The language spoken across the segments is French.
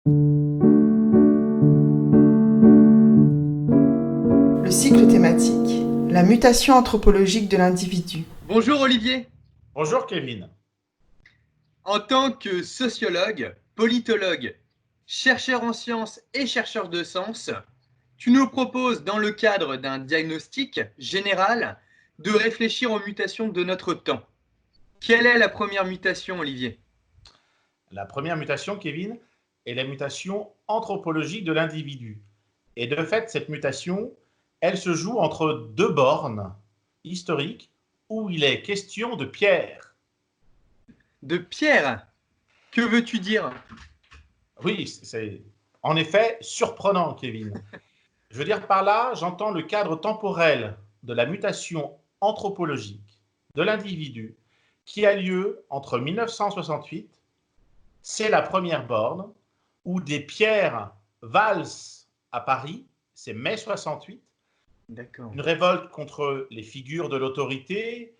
Le cycle thématique, la mutation anthropologique de l'individu. Bonjour Olivier. Bonjour Kevin. En tant que sociologue, politologue, chercheur en sciences et chercheur de sens, tu nous proposes, dans le cadre d'un diagnostic général, de réfléchir aux mutations de notre temps. Quelle est la première mutation, Olivier? La première mutation, Kevin, est la mutation anthropologique de l'individu. Et de fait, cette mutation, elle se joue entre deux bornes historiques où il est question de pierre. De Pierre, que veux-tu dire? Oui, c'est en effet surprenant, Kevin. Je veux dire par là, j'entends le cadre temporel de la mutation anthropologique de l'individu qui a lieu entre 1968, c'est la première borne, où des pierres valsent à Paris, c'est mai 68, D'accord. une révolte contre les figures de l'autorité,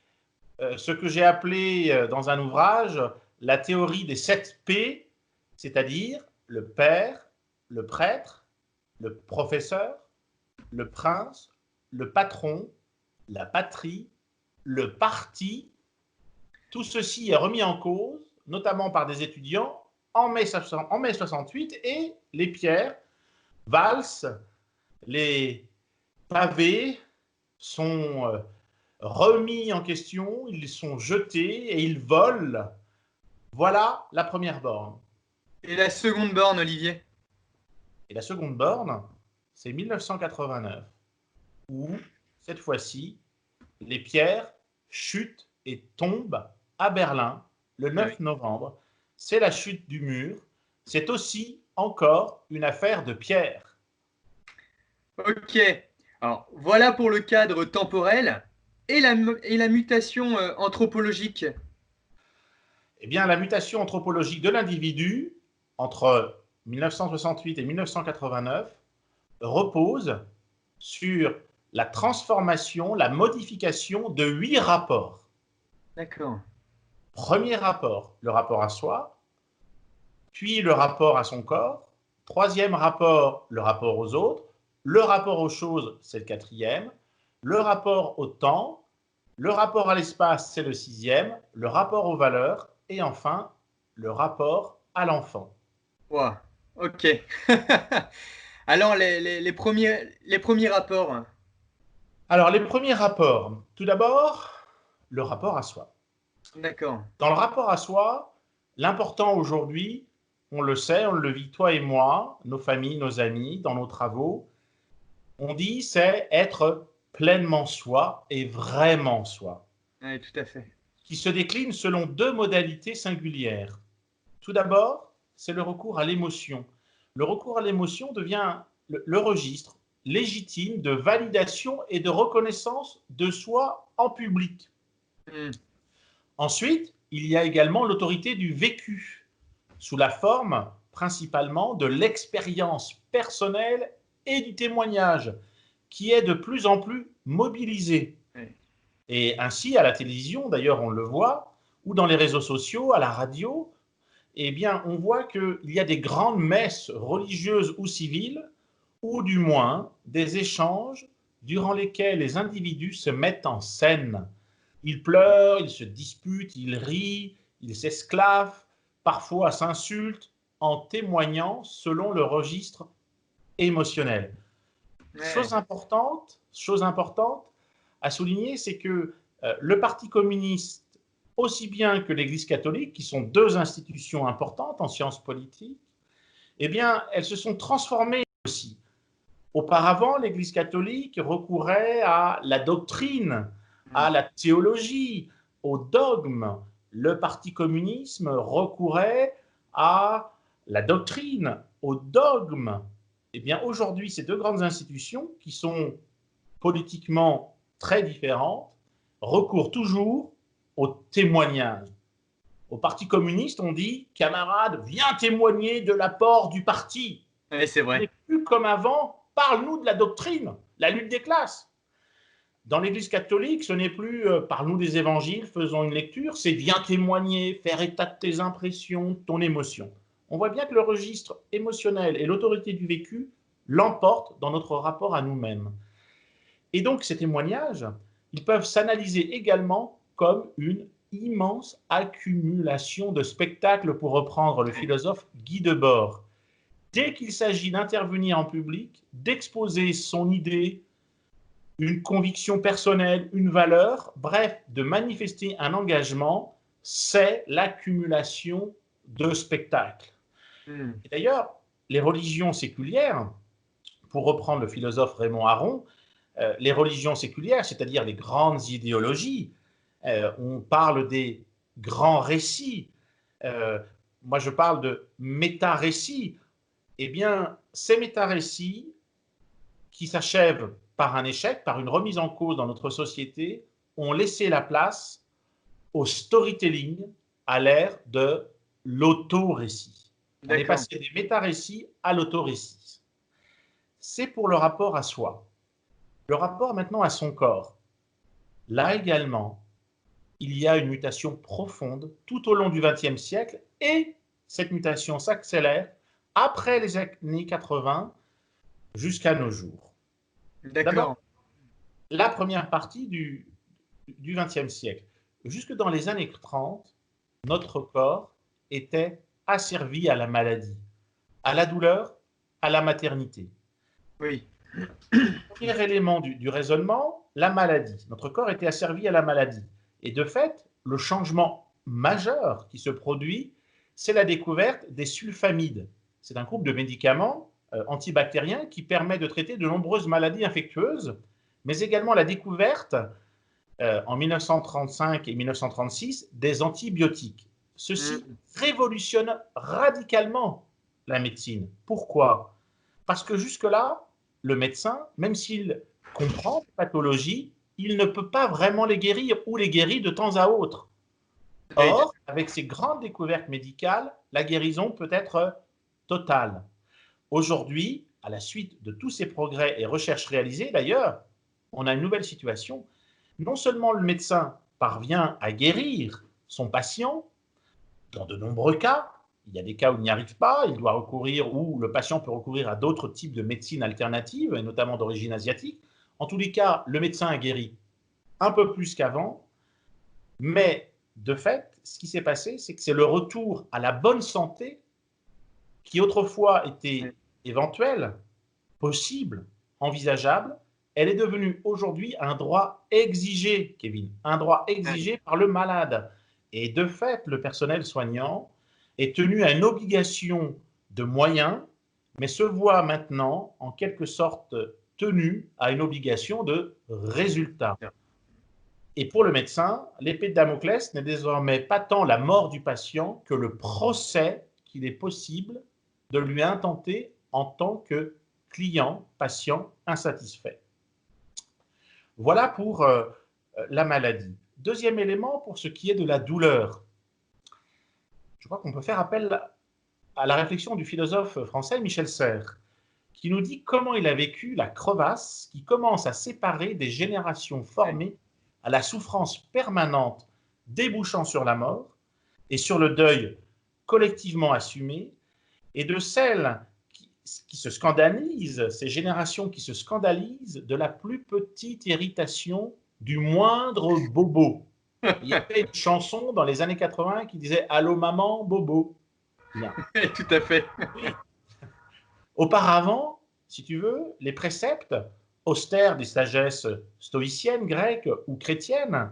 ce que j'ai appelé dans un ouvrage la théorie des 7 P, c'est-à-dire le père, le prêtre, le professeur, le prince, le patron, la patrie, le parti. Tout ceci est remis en cause, notamment par des étudiants, en mai 68, et les pierres valsent, les pavés sont remis en question, ils sont jetés et ils volent. Voilà la première borne. Et la seconde borne, Olivier? Et la seconde borne, c'est 1989, où, cette fois-ci, les pierres chutent et tombent à Berlin le 9 novembre. C'est la chute du mur. C'est aussi encore une affaire de pierre. Ok. Alors, voilà pour le cadre temporel et la mutation anthropologique. Eh bien, la mutation anthropologique de l'individu entre 1968 et 1989 repose sur la transformation, la modification de 8 rapports. D'accord. Premier rapport, le rapport à soi, puis le rapport à son corps, troisième rapport, le rapport aux autres, le rapport aux choses, c'est le quatrième, le rapport au temps, le rapport à l'espace, c'est le sixième, le rapport aux valeurs, et enfin, le rapport à l'enfant. Wow. Ok. Alors, les premiers rapports. Alors, les premiers rapports. Tout d'abord, le rapport à soi. D'accord. Dans le rapport à soi, l'important aujourd'hui, on le sait, on le vit toi et moi, nos familles, nos amis, dans nos travaux, on dit c'est être pleinement soi et vraiment soi, Oui, tout à fait. qui se décline selon deux modalités singulières. Tout d'abord, c'est le recours à l'émotion. Le recours à l'émotion devient le registre légitime de validation et de reconnaissance de soi en public. Hmm. Ensuite, il y a également l'autorité du vécu, sous la forme principalement de l'expérience personnelle et du témoignage, qui est de plus en plus mobilisée. Oui. Et ainsi, à la télévision, d'ailleurs, on le voit, ou dans les réseaux sociaux, à la radio, eh bien, on voit qu'il y a des grandes messes religieuses ou civiles, ou du moins des échanges durant lesquels les individus se mettent en scène. Ils pleurent, ils se disputent, ils rient, ils s'esclavent, parfois s'insultent, en témoignant selon le registre émotionnel. Ouais. Chose importante à souligner, c'est que le Parti communiste, aussi bien que l'Église catholique, qui sont deux institutions importantes en sciences politiques, eh bien, elles se sont transformées aussi. Auparavant, l'Église catholique recourait à la doctrine, Hmm. à la théologie, au dogme. Le Parti communisme recourait à la doctrine, au dogme. Eh bien, aujourd'hui, ces deux grandes institutions, qui sont politiquement très différentes, recourent toujours au témoignage. Au Parti communiste, on dit, camarade, viens témoigner de l'apport du parti. Ouais, c'est On vrai. n'est plus comme avant, parle-nous de la doctrine, la lutte des classes. Dans l'Église catholique, ce n'est plus parle-nous des évangiles, faisons une lecture, c'est viens témoigner, faire état de tes impressions, ton émotion. on voit bien que le registre émotionnel et l'autorité du vécu l'emportent dans notre rapport à nous-mêmes. Et donc, ces témoignages, ils peuvent s'analyser également comme une immense accumulation de spectacles, pour reprendre le philosophe Guy Debord. Dès qu'il s'agit d'intervenir en public, d'exposer son idée, une conviction personnelle, une valeur, bref, de manifester un engagement, c'est l'accumulation de spectacles. Et d'ailleurs, les religions séculières, pour reprendre le philosophe Raymond Aron, les religions séculières, c'est-à-dire les grandes idéologies, on parle des grands récits. Moi, je parle de méta-récits. Eh bien, ces méta-récits qui s'achèvent par un échec, par une remise en cause dans notre société, ont laissé la place au storytelling à l'ère de l'auto-récit. On est passé des méta-récits à l'auto-récit. C'est pour le rapport à soi. Le rapport maintenant à son corps. Là également, il y a une mutation profonde tout au long du XXe siècle, et cette mutation s'accélère après les années 80 jusqu'à nos jours. D'abord, la première partie du XXe siècle. Jusque dans les années 30, notre corps était asservi à la maladie, à la douleur, à la maternité. Oui. Premier élément du raisonnement, la maladie. Notre corps était asservi à la maladie. Et de fait, le changement majeur qui se produit, c'est la découverte des sulfamides. C'est un groupe de médicaments antibactériens qui permet de traiter de nombreuses maladies infectieuses, mais également la découverte en 1935 et 1936 des antibiotiques. Ceci révolutionne radicalement la médecine. Pourquoi? Parce que jusque-là, le médecin, même s'il comprend les pathologies, il ne peut pas vraiment les guérir ou les guérit de temps à autre. Or, avec ces grandes découvertes médicales, la guérison peut être totale. Aujourd'hui, à la suite de tous ces progrès et recherches réalisées, d'ailleurs, on a une nouvelle situation. Non seulement le médecin parvient à guérir son patient, dans de nombreux cas, il y a des cas où il n'y arrive pas, il doit recourir, ou le patient peut recourir à d'autres types de médecine alternatives, et notamment d'origine asiatique. En tous les cas, le médecin a guéri un peu plus qu'avant, mais de fait, ce qui s'est passé, c'est que c'est le retour à la bonne santé qui autrefois était éventuel, possible, envisageable. Elle est devenue aujourd'hui un droit exigé, Kevin, un droit exigé par le malade. Et de fait, le personnel soignant est tenu à une obligation de moyens, mais se voit maintenant en quelque sorte tenu à une obligation de résultat. Et pour le médecin, l'épée de Damoclès n'est désormais pas tant la mort du patient que le procès qu'il est possible de lui intenter en tant que client, patient insatisfait. Voilà pour la maladie. Deuxième élément, pour ce qui est de la douleur. Je crois qu'on peut faire appel à la réflexion du philosophe français Michel Serres, qui nous dit comment il a vécu la crevasse qui commence à séparer des générations formées à la souffrance permanente débouchant sur la mort et sur le deuil collectivement assumé, et de celles qui se scandalisent, ces générations qui se scandalisent de la plus petite irritation, du moindre bobo. Il y avait une chanson dans les années 80 qui disait « Allô maman, bobo ». Bien. Tout à fait. Oui. Auparavant, si tu veux, les préceptes austères des sagesses stoïciennes, grecques ou chrétiennes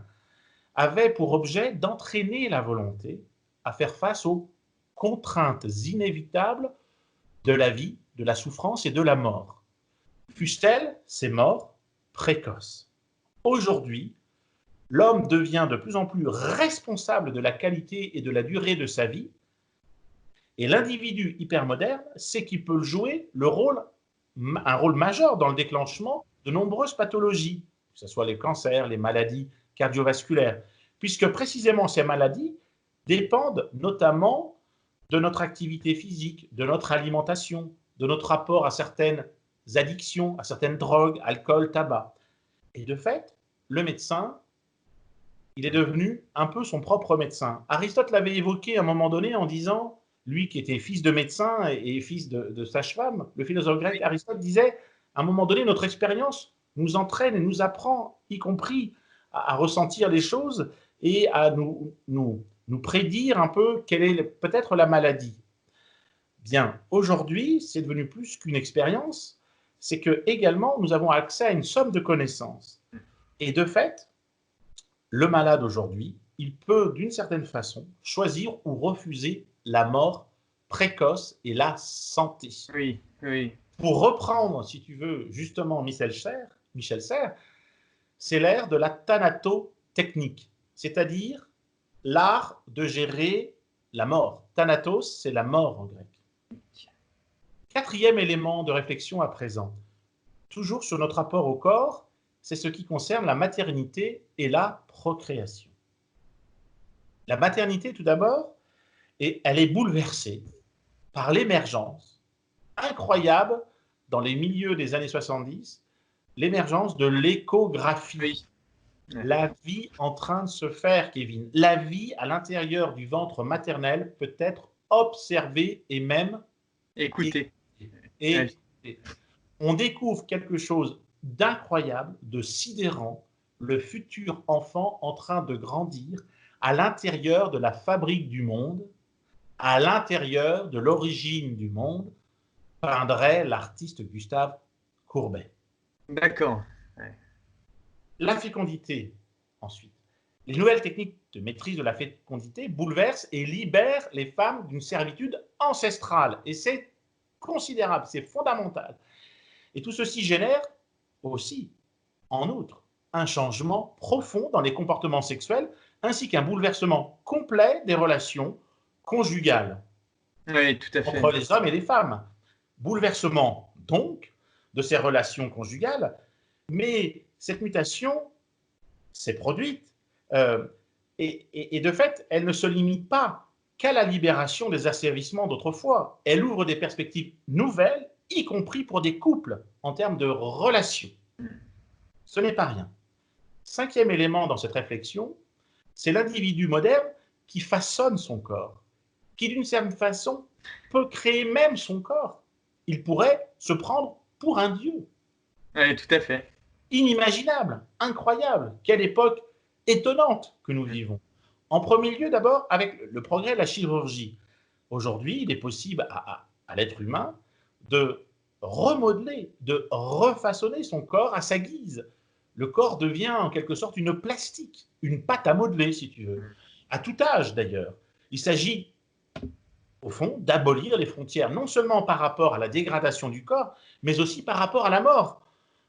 avaient pour objet d'entraîner la volonté à faire face aux contraintes inévitables de la vie, de la souffrance et de la mort. Fussent-elles ces morts précoces. Aujourd'hui, l'homme devient de plus en plus responsable de la qualité et de la durée de sa vie, et l'individu hypermoderne sait qu'il peut jouer un rôle majeur dans le déclenchement de nombreuses pathologies, que ce soit les cancers, les maladies cardiovasculaires, puisque précisément ces maladies dépendent notamment de notre activité physique, de notre alimentation, de notre rapport à certaines addictions, à certaines drogues, alcool, tabac. Et de fait, le médecin, il est devenu un peu son propre médecin. Aristote l'avait évoqué à un moment donné en disant « lui qui était fils de médecin et fils de sage-femme, le philosophe grec Aristote disait, à un moment donné, notre expérience nous entraîne et nous apprend, y compris à ressentir les choses et à nous prédire un peu quelle est peut-être la maladie. Bien, aujourd'hui, c'est devenu plus qu'une expérience, c'est que également nous avons accès à une somme de connaissances. Et de fait, le malade aujourd'hui, il peut d'une certaine façon choisir ou refuser la mort précoce et la santé. Oui, oui. Pour reprendre, si tu veux, justement Michel Serres, c'est l'ère de la thanatotechnique, c'est-à-dire l'art de gérer la mort. Thanatos, c'est la mort en grec. Quatrième élément de réflexion à présent, toujours sur notre rapport au corps, c'est ce qui concerne la maternité et la procréation. La maternité, tout d'abord, elle est bouleversée par l'émergence incroyable dans les milieux des années 70, l'émergence de l'échographie. Oui. La vie en train de se faire, Kevin. La vie à l'intérieur du ventre maternel peut être observée et même Écoutez. Et on découvre quelque chose d'incroyable, de sidérant, le futur enfant en train de grandir à l'intérieur de la fabrique du monde, à l'intérieur de l'origine du monde, peindrait l'artiste Gustave Courbet. D'accord. La fécondité, ensuite. Les nouvelles techniques de maîtrise de la fécondité bouleversent et libèrent les femmes d'une servitude ancestrale. Et c'est considérable, c'est fondamental. Et tout ceci génère aussi, en outre, un changement profond dans les comportements sexuels, ainsi qu'un bouleversement complet des relations conjugales Oui, tout à fait. entre les hommes et les femmes. Bouleversement, donc, de ces relations conjugales, mais cette mutation s'est produite, et de fait, elle ne se limite pas qu'à la libération des asservissements d'autrefois. Elle ouvre des perspectives nouvelles, y compris pour des couples, en termes de relations. Ce n'est pas rien. Cinquième élément dans cette réflexion, c'est l'individu moderne qui façonne son corps, qui d'une certaine façon peut créer même son corps. Il pourrait se prendre pour un dieu. Oui, tout à fait. Inimaginable, incroyable, quelle époque étonnante que nous vivons. En premier lieu, d'abord, avec le progrès de la chirurgie. Aujourd'hui, il est possible à l'être humain de remodeler, de refaçonner son corps à sa guise. Le corps devient en quelque sorte une plastique, une pâte à modeler, si tu veux. À tout âge, d'ailleurs. Il s'agit, au fond, d'abolir les frontières, non seulement par rapport à la dégradation du corps, mais aussi par rapport à la mort.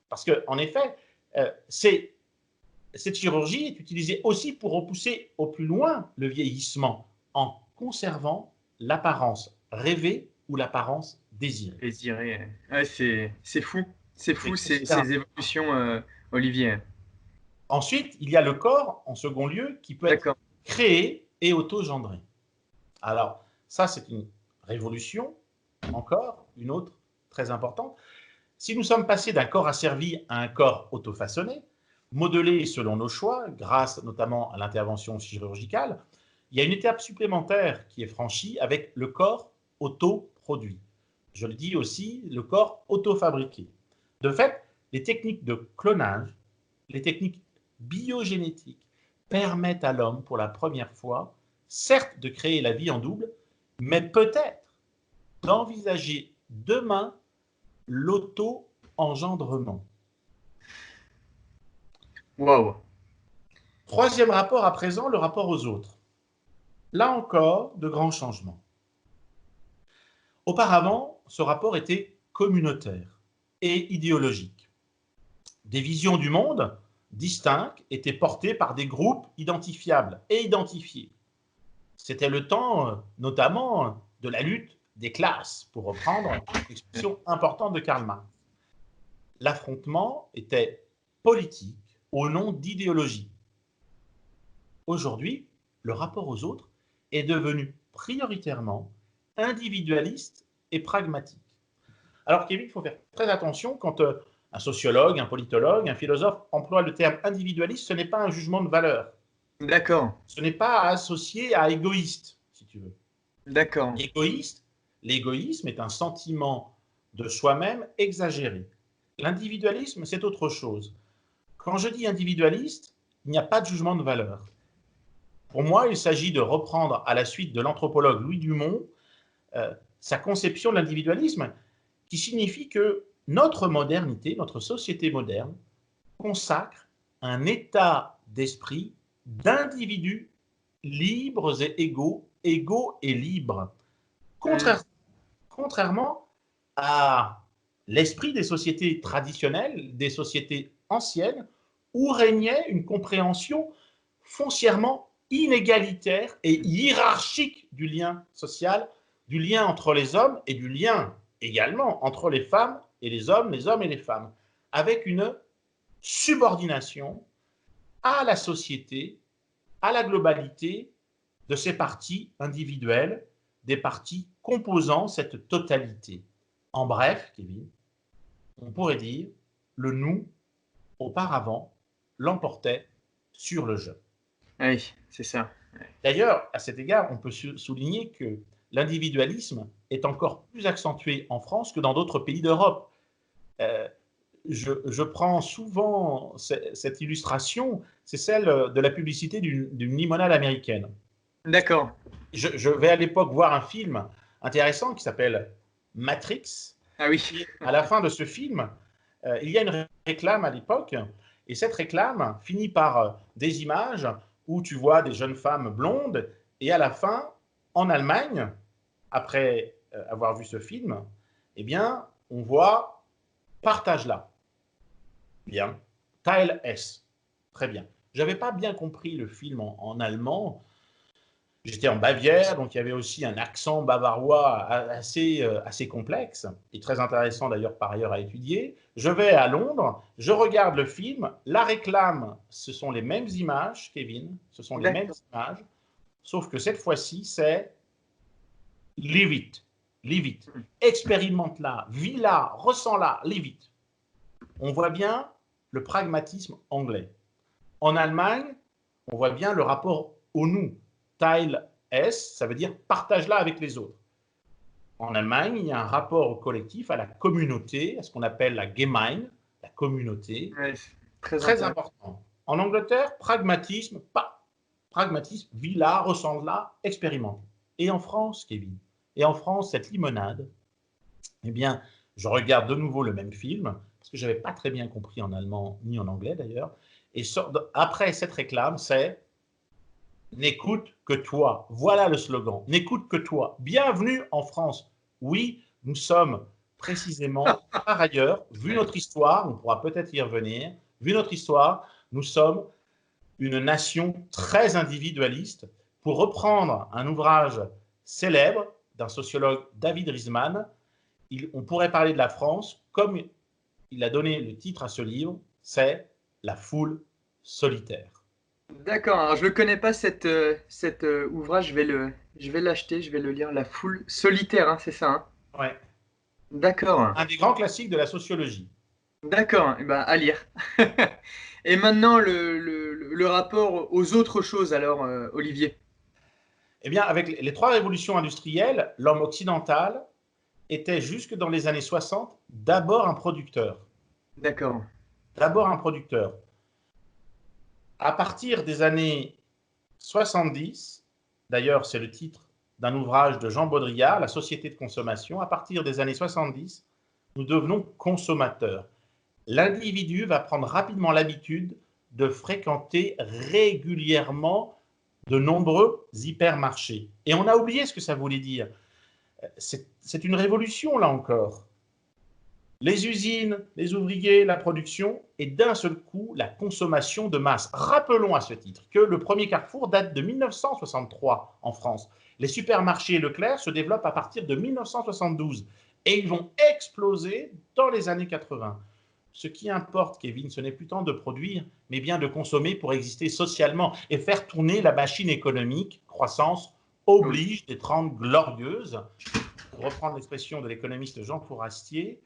Parce qu'en effet, cette chirurgie est utilisée aussi pour repousser au plus loin le vieillissement, en conservant l'apparence rêvée ou l'apparence désirée. Désiré. Ouais, c'est fou. C'est fou, ces évolutions, Olivier. Ensuite, il y a le corps, en second lieu, qui peut être créé et auto-gendré. Alors, ça, c'est une révolution, encore une autre très importante. Si nous sommes passés d'un corps asservi à un corps auto-façonné, modelé selon nos choix, grâce notamment à l'intervention chirurgicale, il y a une étape supplémentaire qui est franchie avec le corps autoproduit. Je le dis aussi, le corps auto-fabriqué. De fait, les techniques de clonage, les techniques biogénétiques permettent à l'homme pour la première fois, certes de créer la vie en double, mais peut-être d'envisager demain l'auto-engendrement. Wow. Troisième rapport à présent, le rapport aux autres. Là encore, de grands changements. Auparavant, ce rapport était communautaire et idéologique. Des visions du monde distinctes étaient portées par des groupes identifiables et identifiés. C'était le temps, notamment, de la lutte des classes, pour reprendre une expression importante de Karl Marx. L'affrontement était politique au nom d'idéologie. Aujourd'hui, le rapport aux autres est devenu prioritairement individualiste et pragmatique. Alors, Kevin, il faut faire très attention quand un sociologue, un politologue, un philosophe emploie le terme individualiste, ce n'est pas un jugement de valeur. D'accord. Ce n'est pas associé à égoïste, si tu veux. D'accord. L'égoïsme est un sentiment de soi-même exagéré. L'individualisme, c'est autre chose. Quand je dis individualiste, il n'y a pas de jugement de valeur. Pour moi, il s'agit de reprendre à la suite de l'anthropologue Louis Dumont sa conception de l'individualisme, qui signifie que notre modernité, notre société moderne, consacre un état d'esprit d'individus libres et égaux, égaux et libres. Contrairement à l'esprit des sociétés traditionnelles, des sociétés anciennes, où régnait une compréhension foncièrement inégalitaire et hiérarchique du lien social, du lien entre les hommes et du lien également entre les femmes et les hommes et les femmes, avec une subordination à la société, à la globalité de ces parties individuelles, des parties composant cette totalité. En bref, Kevin, on pourrait dire le nous, auparavant, l'emportait sur le je. Oui, c'est ça. D'ailleurs, à cet égard, on peut souligner que l'individualisme est encore plus accentué en France que dans d'autres pays d'Europe. Euh, je prends souvent cette illustration, c'est celle de la publicité d'une limonade américaine. D'accord. Je vais à l'époque voir un film intéressant qui s'appelle Matrix. Ah oui. Et à la fin de ce film, il y a une réclame à l'époque, et cette réclame finit par des images où tu vois des jeunes femmes blondes, et à la fin, en Allemagne, après avoir vu ce film, eh bien, on voit partage-la. Bien. Teil S. Très bien. Je n'avais pas bien compris le film en allemand. J'étais en Bavière, donc il y avait aussi un accent bavarois assez complexe et très intéressant d'ailleurs par ailleurs à étudier. Je vais à Londres, je regarde le film, la réclame, ce sont les mêmes images, Kevin, ce sont les mêmes images, sauf que cette fois-ci, c'est live it, expérimente-la, vis-la, ressens-la, live it. On voit bien le pragmatisme anglais. En Allemagne, on voit bien le rapport au nous. Teil S, ça veut dire partage-la avec les autres. En Allemagne, il y a un rapport au collectif, à la communauté, à ce qu'on appelle la Gemein, la communauté. Ouais, très important. En Angleterre, pragmatisme, pas. Pragmatisme, vis-la, ressens-la, expérimente. Et en France, Kevin, et en France, cette limonade, eh bien, je regarde de nouveau le même film, parce que je n'avais pas très bien compris en allemand, ni en anglais d'ailleurs, et après cette réclame, c'est « N'écoute que toi ». Voilà le slogan. « N'écoute que toi ». Bienvenue en France. Oui, nous sommes précisément, par ailleurs, vu notre histoire, on pourra peut-être y revenir, vu notre histoire, nous sommes une nation très individualiste. Pour reprendre un ouvrage célèbre d'un sociologue, David Riesman, on pourrait parler de la France comme il a donné le titre à ce livre, c'est « La foule solitaire ». D'accord, alors je ne le connais pas cet ouvrage, je vais l'acheter, je vais le lire. La foule solitaire, hein, c'est ça, hein? Ouais. D'accord. Un des grands classiques de la sociologie. D'accord, eh ben, à lire. Et maintenant, le rapport aux autres choses, alors, Olivier. Eh bien, avec les trois révolutions industrielles, l'homme occidental était jusque dans les années 60 d'abord un producteur. D'accord. D'abord un producteur. À partir des années 70, d'ailleurs c'est le titre d'un ouvrage de Jean Baudrillard, La société de consommation, à partir des années 70, nous devenons consommateurs. L'individu va prendre rapidement l'habitude de fréquenter régulièrement de nombreux hypermarchés. Et on a oublié ce que ça voulait dire. C'est une révolution, là encore. Les usines, les ouvriers, la production, et d'un seul coup, la consommation de masse. Rappelons à ce titre que le premier Carrefour date de 1963 en France. Les supermarchés Leclerc se développent à partir de 1972 et ils vont exploser dans les années 80. Ce qui importe, Kevin, ce n'est plus tant de produire, mais bien de consommer pour exister socialement et faire tourner la machine économique. Croissance oblige des 30 glorieuses, pour reprendre l'expression de l'économiste Jean Fourastier,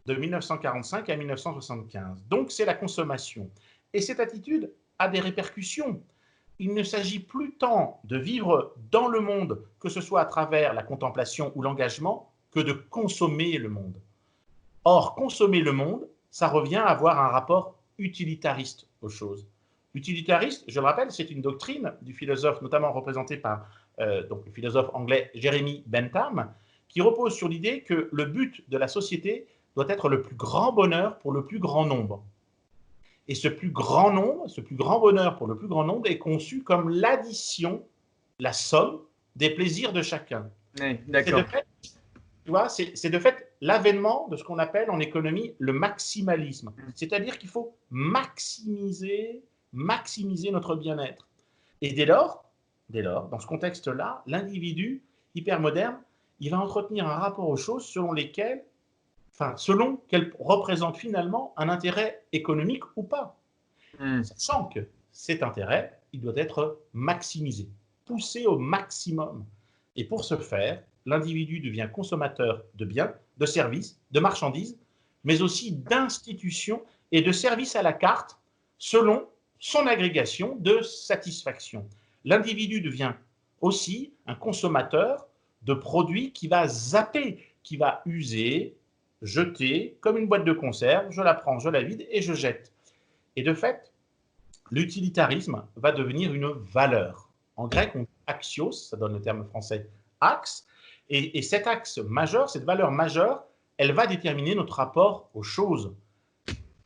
de 1945 à 1975. Donc, c'est la consommation. Et cette attitude a des répercussions. il ne s'agit plus tant de vivre dans le monde, que ce soit à travers la contemplation ou l'engagement, que de consommer le monde. Or, consommer le monde, ça revient à avoir un rapport utilitariste aux choses. Utilitariste, je le rappelle, c'est une doctrine du philosophe, notamment représentée par donc le philosophe anglais Jeremy Bentham, qui repose sur l'idée que le but de la société doit être le plus grand bonheur pour le plus grand nombre. Et ce plus grand nombre, ce plus grand bonheur pour le plus grand nombre est conçu comme l'addition, la somme des plaisirs de chacun. Oui, C'est d'accord. de fait, tu vois, c'est de fait l'avènement de ce qu'on appelle en économie le maximalisme. C'est-à-dire qu'il faut maximiser notre bien-être. Et dès lors, dans ce contexte-là, l'individu hypermoderne, il va entretenir un rapport aux choses selon qu'elles représentent finalement un intérêt économique ou pas. Sachant que cet intérêt, il doit être maximisé, poussé au maximum. Et pour ce faire, l'individu devient consommateur de biens, de services, de marchandises, mais aussi d'institutions et de services à la carte selon son agrégation de satisfaction. L'individu devient aussi un consommateur de produits qui va zapper, qui va user, jeter, comme une boîte de conserve, je la prends, je la vide et je jette. Et de fait, l'utilitarisme va devenir une valeur. En grec, on dit axios, ça donne le terme français axe, et cet axe majeur, cette valeur majeure, elle va déterminer notre rapport aux choses.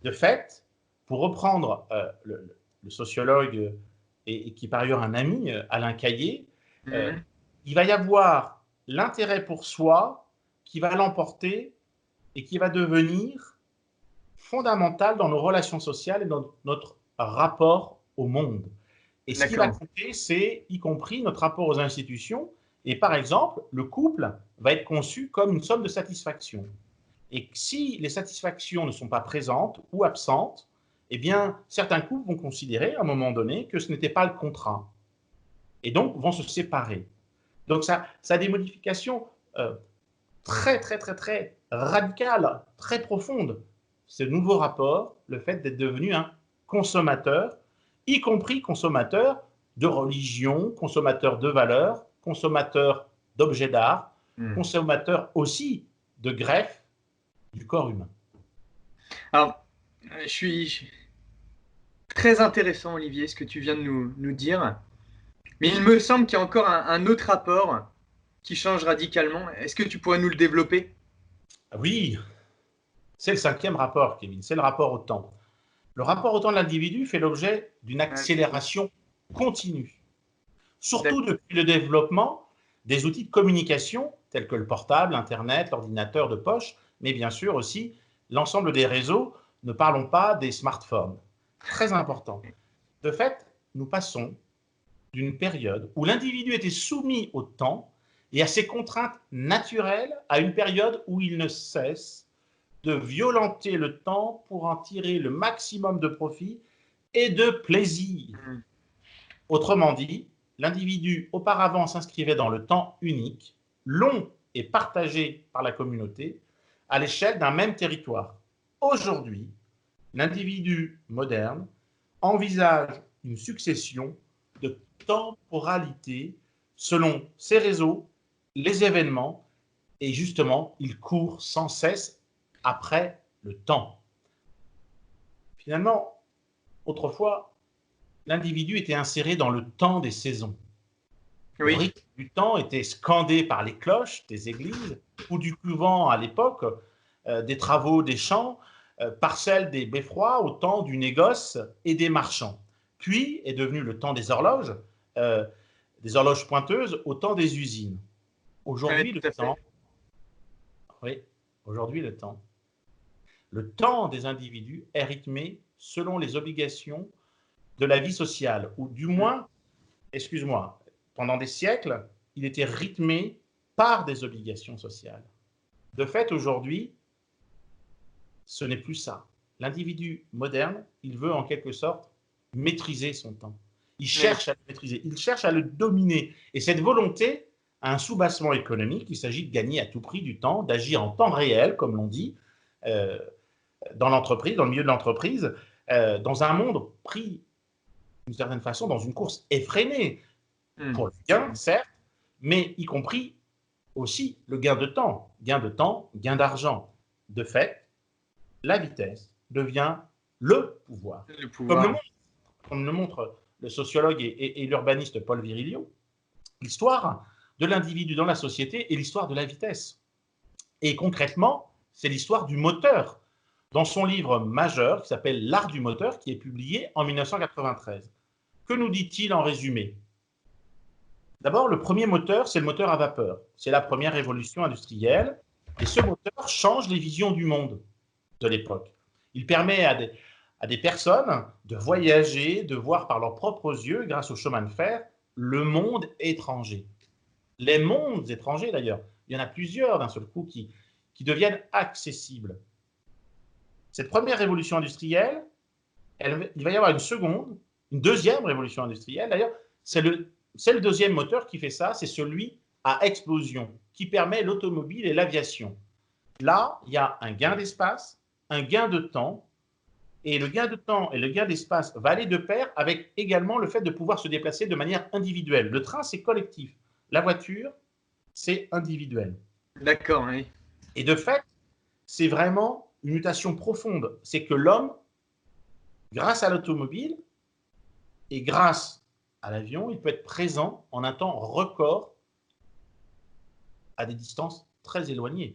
De fait, pour reprendre le sociologue et qui est par ailleurs un ami, Alain Caillé, il va y avoir l'intérêt pour soi qui va l'emporter et qui va devenir fondamental dans nos relations sociales et dans notre rapport au monde. Et ce qui va compter, c'est y compris notre rapport aux institutions. Et par exemple, le couple va être conçu comme une somme de satisfaction. Et si les satisfactions ne sont pas présentes ou absentes, eh bien, certains couples vont considérer à un moment donné que ce n'était pas le contrat. Et donc, vont se séparer. Donc, ça a des modifications très radicales, très profondes. Ce nouveau rapport, le fait d'être devenu un consommateur, y compris consommateur de religion, consommateur de valeurs, consommateur d'objets d'art, consommateur aussi de greffes du corps humain. Alors, je suis très intéressant, Olivier, ce que tu viens de nous dire. Mais il me semble qu'il y a encore un autre rapport qui change radicalement. Est-ce que tu pourrais nous le développer? Oui, c'est le 5e rapport, Kevin, c'est le rapport au temps. Le rapport au temps de l'individu fait l'objet d'une accélération continue, surtout depuis le développement des outils de communication tels que le portable, Internet, l'ordinateur de poche, mais bien sûr aussi l'ensemble des réseaux, ne parlons pas des smartphones. Très important. De fait, nous passons d'une période où l'individu était soumis au temps et à ses contraintes naturelles à une période où il ne cesse de violenter le temps pour en tirer le maximum de profit et de plaisir. Autrement dit, l'individu auparavant s'inscrivait dans le temps unique, long et partagé par la communauté, à l'échelle d'un même territoire. Aujourd'hui, l'individu moderne envisage une succession de temporalités selon ses réseaux, les événements, et justement, il court sans cesse après le temps. Finalement, autrefois, l'individu était inséré dans le temps des saisons. Oui. Le rythme du temps était scandé par les cloches des églises ou du couvent à l'époque, des travaux des champs, par celle des beffrois au temps du négoce et des marchands. Puis est devenu le temps des horloges pointeuses au temps des usines. Aujourd'hui, le temps des individus est rythmé selon les obligations de la vie sociale, ou du moins, pendant des siècles, il était rythmé par des obligations sociales. De fait, aujourd'hui, ce n'est plus ça. L'individu moderne, il veut en quelque sorte maîtriser son temps. Il cherche à le maîtriser, il cherche à le dominer. Et cette volonté a un sous-bassement économique. Il s'agit de gagner à tout prix du temps, d'agir en temps réel, comme l'on dit, dans l'entreprise, dans le milieu de l'entreprise, dans un monde pris d'une certaine façon, dans une course effrénée Hmm. pour le gain, certes, mais y compris aussi le gain de temps, gain d'argent. De fait, la vitesse devient le pouvoir. Le Comme le pouvoir. montre, comme le montre le sociologue et l'urbaniste Paul Virilio, l'histoire de l'individu dans la société est l'histoire de la vitesse. Et concrètement, c'est l'histoire du moteur. Dans son livre majeur qui s'appelle L'art du moteur, qui est publié en 1993. Que nous dit-il en résumé? D'abord, le premier moteur, c'est le moteur à vapeur. C'est la première révolution industrielle. Et ce moteur change les visions du monde de l'époque. Il permet à des personnes de voyager, de voir par leurs propres yeux, grâce au chemin de fer, le monde étranger. Les mondes étrangers, d'ailleurs. Il y en a plusieurs d'un seul coup qui deviennent accessibles. Cette première révolution industrielle, il va y avoir une deuxième révolution industrielle. D'ailleurs, c'est le deuxième moteur qui fait ça, c'est celui à explosion, qui permet l'automobile et l'aviation. Là, il y a un gain d'espace, un gain de temps, et le gain de temps et le gain d'espace va aller de pair avec également le fait de pouvoir se déplacer de manière individuelle. Le train, c'est collectif. La voiture, c'est individuel. D'accord, oui. Et de fait, c'est vraiment une mutation profonde. C'est que l'homme, grâce à l'automobile et grâce à l'avion, il peut être présent en un temps record à des distances très éloignées.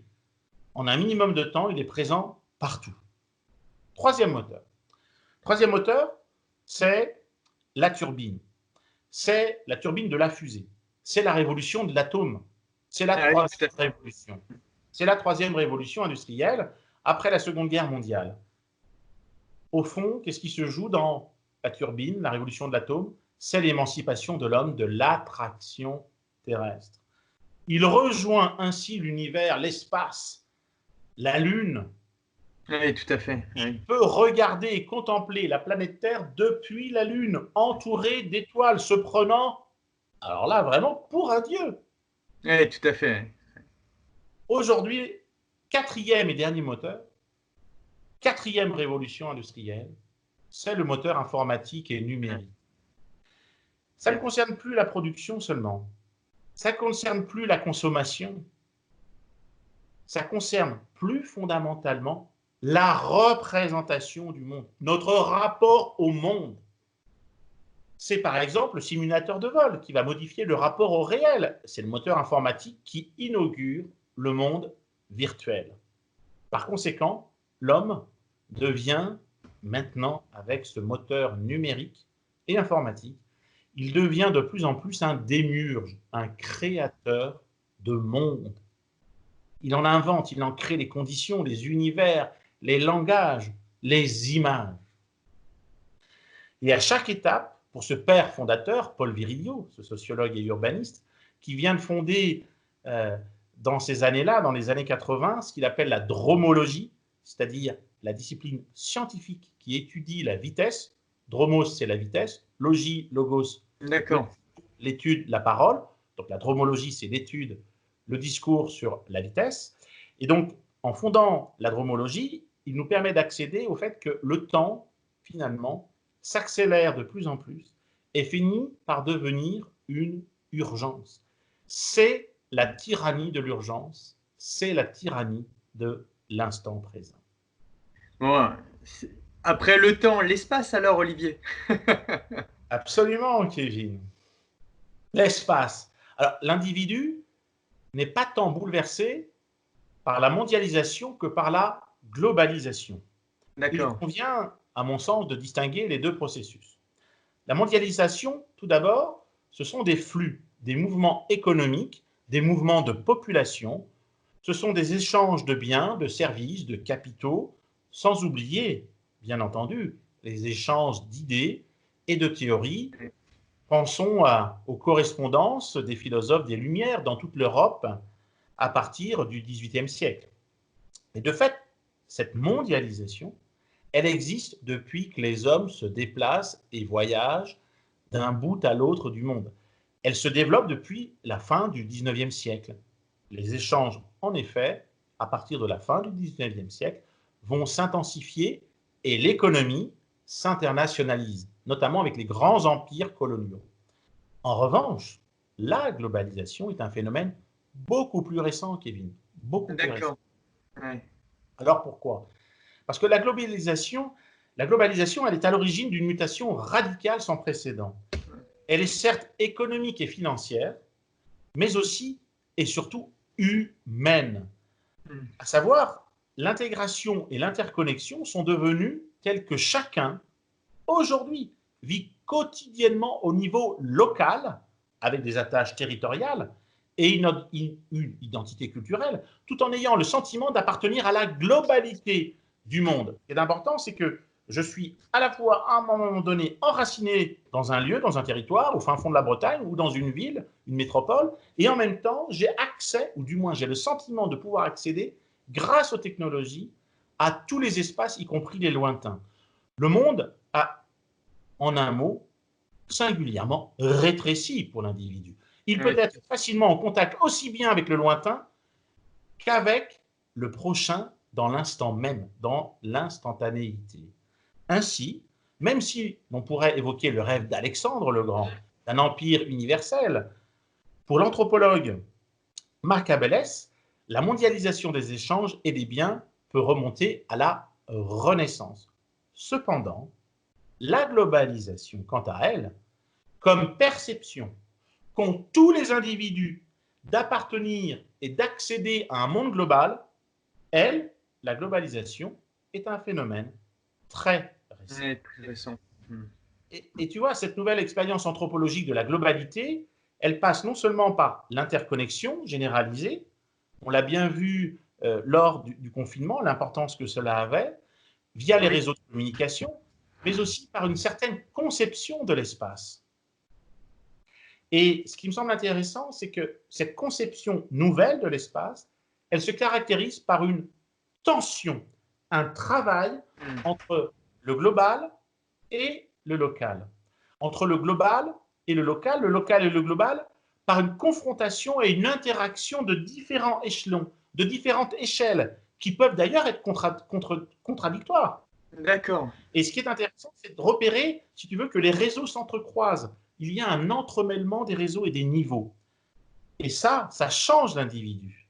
En un minimum de temps, il est présent partout. Troisième moteur. Troisième moteur, c'est la turbine. C'est la turbine de la fusée. C'est la révolution de l'atome. C'est la troisième révolution. C'est la troisième révolution industrielle après la Seconde Guerre mondiale. Au fond, qu'est-ce qui se joue dans la turbine, la révolution de l'atome? C'est l'émancipation de l'homme de l'attraction terrestre. Il rejoint ainsi l'univers, l'espace, la Lune. Oui, tout à fait. Oui. Il peut regarder et contempler la planète Terre depuis la Lune, entourée d'étoiles, se prenant, alors là, vraiment pour un dieu. Oui, tout à fait. Aujourd'hui, quatrième et dernier moteur, quatrième révolution industrielle, c'est le moteur informatique et numérique. Ça ne concerne plus la production seulement, ça ne concerne plus la consommation, ça concerne plus fondamentalement la représentation du monde, notre rapport au monde. C'est par exemple le simulateur de vol qui va modifier le rapport au réel. C'est le moteur informatique qui inaugure le monde virtuel. Par conséquent, l'homme devient maintenant, avec ce moteur numérique et informatique, il devient de plus en plus un démiurge, un créateur de monde. Il en invente, il en crée les conditions, les univers, les langages, les images. Et à chaque étape, pour ce père fondateur, Paul Virilio, ce sociologue et urbaniste, qui vient de fonder dans ces années-là, dans les années 80, ce qu'il appelle la dromologie, c'est-à-dire la discipline scientifique qui étudie la vitesse. Dromos, c'est la vitesse. Logie, logos, l'étude, la parole. Donc la dromologie, c'est l'étude, le discours sur la vitesse. Et donc, en fondant la dromologie, il nous permet d'accéder au fait que le temps, finalement, s'accélère de plus en plus et finit par devenir une urgence. C'est la tyrannie de l'urgence, c'est la tyrannie de l'instant présent. Bon, après le temps, l'espace alors, Olivier? Absolument, Kevin. L'espace. Alors, l'individu n'est pas tant bouleversé par la mondialisation que par la globalisation. Il convient, à mon sens, de distinguer les deux processus. La mondialisation, tout d'abord, ce sont des flux, des mouvements économiques, des mouvements de population. Ce sont des échanges de biens, de services, de capitaux, sans oublier, bien entendu, les échanges d'idées et de théories. Pensons aux correspondances des philosophes des Lumières dans toute l'Europe à partir du XVIIIe siècle. Et de fait, cette mondialisation, elle existe depuis que les hommes se déplacent et voyagent d'un bout à l'autre du monde. Elle se développe depuis la fin du XIXe siècle. Les échanges, en effet, à partir de la fin du XIXe siècle, vont s'intensifier et l'économie, s'internationalisent, notamment avec les grands empires coloniaux. En revanche, la globalisation est un phénomène beaucoup plus récent, Kevin, beaucoup plus récent. D'accord. Ouais. Alors pourquoi? Parce que la globalisation, elle est à l'origine d'une mutation radicale sans précédent. Elle est certes économique et financière, mais aussi et surtout humaine. À savoir, l'intégration et l'interconnexion sont devenues telles que chacun, aujourd'hui, vit quotidiennement au niveau local, avec des attaches territoriales et une identité culturelle, tout en ayant le sentiment d'appartenir à la globalité du monde. Ce qui est important, c'est que je suis à la fois à un moment donné enraciné dans un lieu, dans un territoire, au fin fond de la Bretagne ou dans une ville, une métropole, et en même temps, j'ai accès, ou du moins j'ai le sentiment de pouvoir accéder, grâce aux technologies, à tous les espaces, y compris les lointains. Le monde a, en un mot, singulièrement rétréci pour l'individu. Il peut être facilement en contact aussi bien avec le lointain qu'avec le prochain dans l'instant même, dans l'instantanéité. Ainsi, même si l'on pourrait évoquer le rêve d'Alexandre le Grand, d'un empire universel, pour l'anthropologue Marc Abélès, la mondialisation des échanges et des biens peut remonter à la Renaissance. Cependant, la globalisation, quant à elle, comme perception qu'ont tous les individus d'appartenir et d'accéder à un monde global, elle, la globalisation, est un phénomène très récent. Ouais, très récent. Et tu vois, cette nouvelle expérience anthropologique de la globalité, elle passe non seulement par l'interconnexion généralisée, on l'a bien vu lors du confinement, l'importance que cela avait, via les réseaux de communication, mais aussi par une certaine conception de l'espace. Et ce qui me semble intéressant, c'est que cette conception nouvelle de l'espace, elle se caractérise par une tension, un travail entre le global et le local. Entre le global et le local et le global, par une confrontation et une interaction de différents échelons, de différentes échelles, qui peuvent d'ailleurs être contradictoires. D'accord. Et ce qui est intéressant, c'est de repérer, si tu veux, que les réseaux s'entrecroisent. Il y a un entremêlement des réseaux et des niveaux. Et ça change l'individu.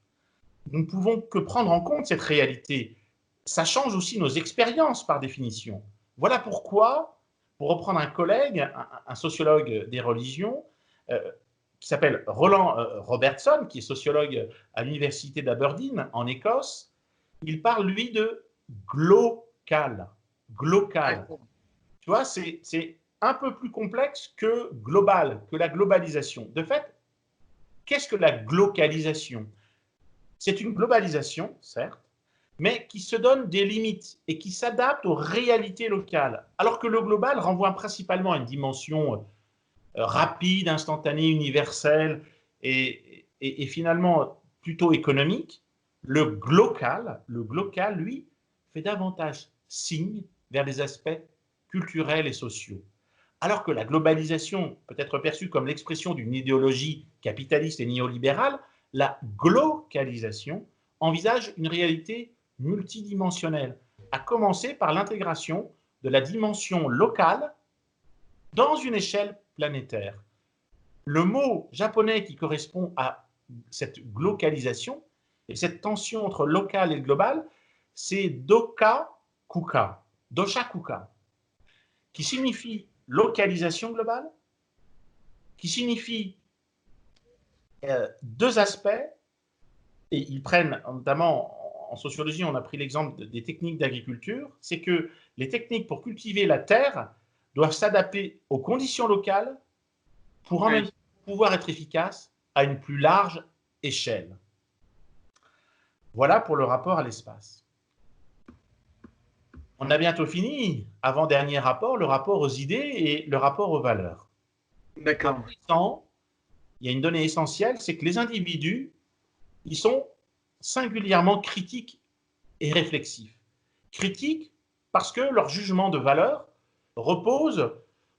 Nous ne pouvons que prendre en compte cette réalité. Ça change aussi nos expériences, par définition. Voilà pourquoi, pour reprendre un collègue, un sociologue des religions, qui s'appelle Roland Robertson, qui est sociologue à l'université d'Aberdeen, en Écosse, il parle, lui, de glocal. Glocal. Tu vois, c'est un peu plus complexe que global, que la globalisation. De fait, qu'est-ce que la glocalisation? C'est une globalisation, certes, mais qui se donne des limites et qui s'adapte aux réalités locales. Alors que le global renvoie principalement à une dimension rapide, instantanée, universelle et finalement plutôt économique. Le glocal, lui, fait davantage signe vers des aspects culturels et sociaux. Alors que la globalisation peut être perçue comme l'expression d'une idéologie capitaliste et néolibérale, la glocalisation envisage une réalité multidimensionnelle, à commencer par l'intégration de la dimension locale dans une échelle planétaire. Le mot japonais qui correspond à cette glocalisation et cette tension entre local et global, c'est doka-kuka, dosha-kuka, qui signifie localisation globale, qui signifie deux aspects, et ils prennent notamment en sociologie, on a pris l'exemple des techniques d'agriculture, c'est que les techniques pour cultiver la terre doivent s'adapter aux conditions locales pour en même temps pouvoir être efficaces à une plus large échelle. Voilà pour le rapport à l'espace. On a bientôt fini, avant-dernier rapport, le rapport aux idées et le rapport aux valeurs. D'accord. En temps, il y a une donnée essentielle, c'est que les individus, ils sont singulièrement critiques et réflexifs. Critiques parce que leur jugement de valeur repose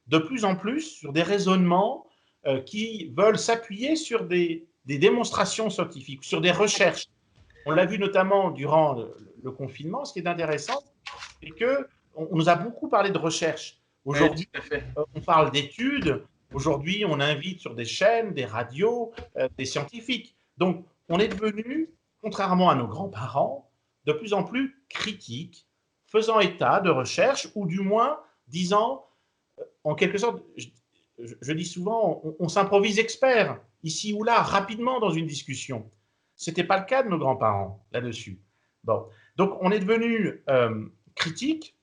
de plus en plus sur des raisonnements qui veulent s'appuyer sur des démonstrations scientifiques, sur des recherches. On l'a vu notamment durant le confinement. Ce qui est intéressant, c'est que on nous a beaucoup parlé de recherche. Aujourd'hui, tout à fait. on parle d'études. Aujourd'hui, on invite sur des chaînes, des radios, des scientifiques. Donc, on est devenu, contrairement à nos grands-parents, de plus en plus critiques, faisant état de recherche, ou du moins disant, en quelque sorte, je dis souvent, on s'improvise expert, ici ou là, rapidement dans une discussion. Ce n'était pas le cas de nos grands-parents là-dessus. Bon. Donc, on est devenu critique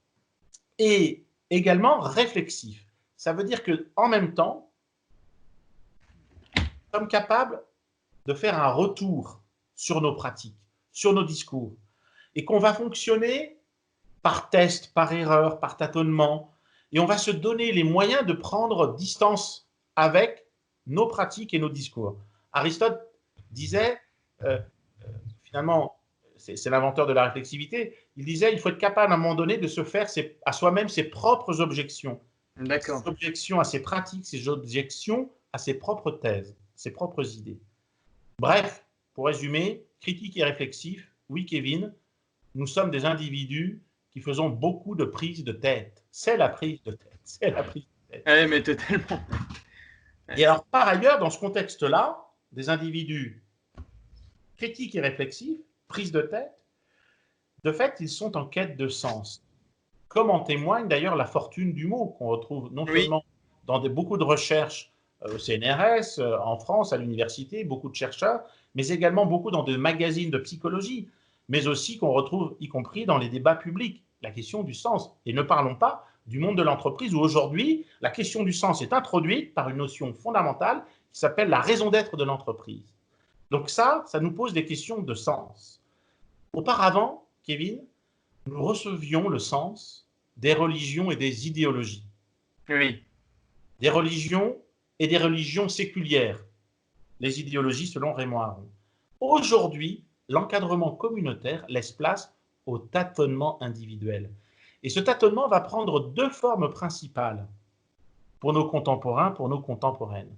et également réflexif. Ça veut dire qu'en même temps, nous sommes capables de faire un retour sur nos pratiques, sur nos discours, et qu'on va fonctionner par test, par erreur, par tâtonnement, et on va se donner les moyens de prendre distance avec nos pratiques et nos discours. Aristote disait, finalement, c'est l'inventeur de la réflexivité, il disait il faut être capable à un moment donné de se faire à soi-même ses propres objections. D'accord. Ses objections à ses pratiques, ses objections à ses propres thèses, ses propres idées. Bref, pour résumer, critique et réflexif, oui Kevin, nous sommes des individus qui faisons beaucoup de prises de tête. C'est la prise de tête. C'est la prise de tête. Ouais, mais totalement. Et alors, par ailleurs, dans ce contexte-là, des individus critiques et réflexifs, prise de tête, de fait, ils sont en quête de sens. Comme en témoigne d'ailleurs la fortune du mot, qu'on retrouve non seulement dans beaucoup de recherches au CNRS, en France, à l'université, beaucoup de chercheurs, mais également beaucoup dans des magazines de psychologie, mais aussi qu'on retrouve y compris dans les débats publics, la question du sens. Et ne parlons pas du monde de l'entreprise où aujourd'hui, la question du sens est introduite par une notion fondamentale qui s'appelle la raison d'être de l'entreprise. Donc ça nous pose des questions de sens. Auparavant, Kevin, nous recevions le sens des religions et des idéologies. Oui. Des religions et des religions séculières. Les idéologies selon Raymond Aron. Aujourd'hui, l'encadrement communautaire laisse place au tâtonnement individuel. Et ce tâtonnement va prendre deux formes principales pour nos contemporains, pour nos contemporaines.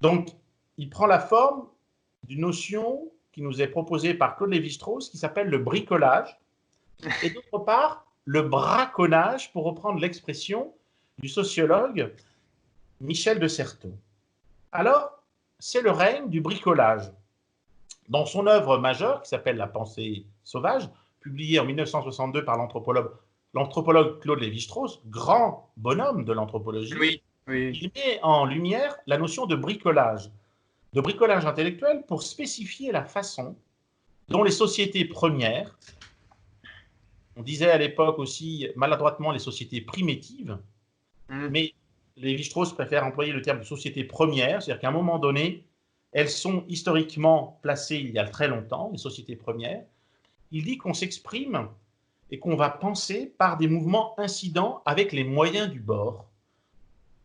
Donc, il prend la forme d'une notion qui nous est proposée par Claude Lévi-Strauss, qui s'appelle le bricolage, et d'autre part, le braconnage, pour reprendre l'expression du sociologue Michel de Certeau. Alors, c'est le règne du bricolage. Dans son œuvre majeure, qui s'appelle La pensée sauvage, publiée en 1962 par l'anthropologue Claude Lévi-Strauss, grand bonhomme de l'anthropologie, il met en lumière la notion de bricolage intellectuel pour spécifier la façon dont les sociétés premières, on disait à l'époque aussi maladroitement les sociétés primitives, mais Lévi-Strauss préfère employer le terme de société première, c'est-à-dire qu'à un moment donné, elles sont historiquement placées il y a très longtemps, les sociétés premières. Il dit qu'on s'exprime et qu'on va penser par des mouvements incidents avec les moyens du bord.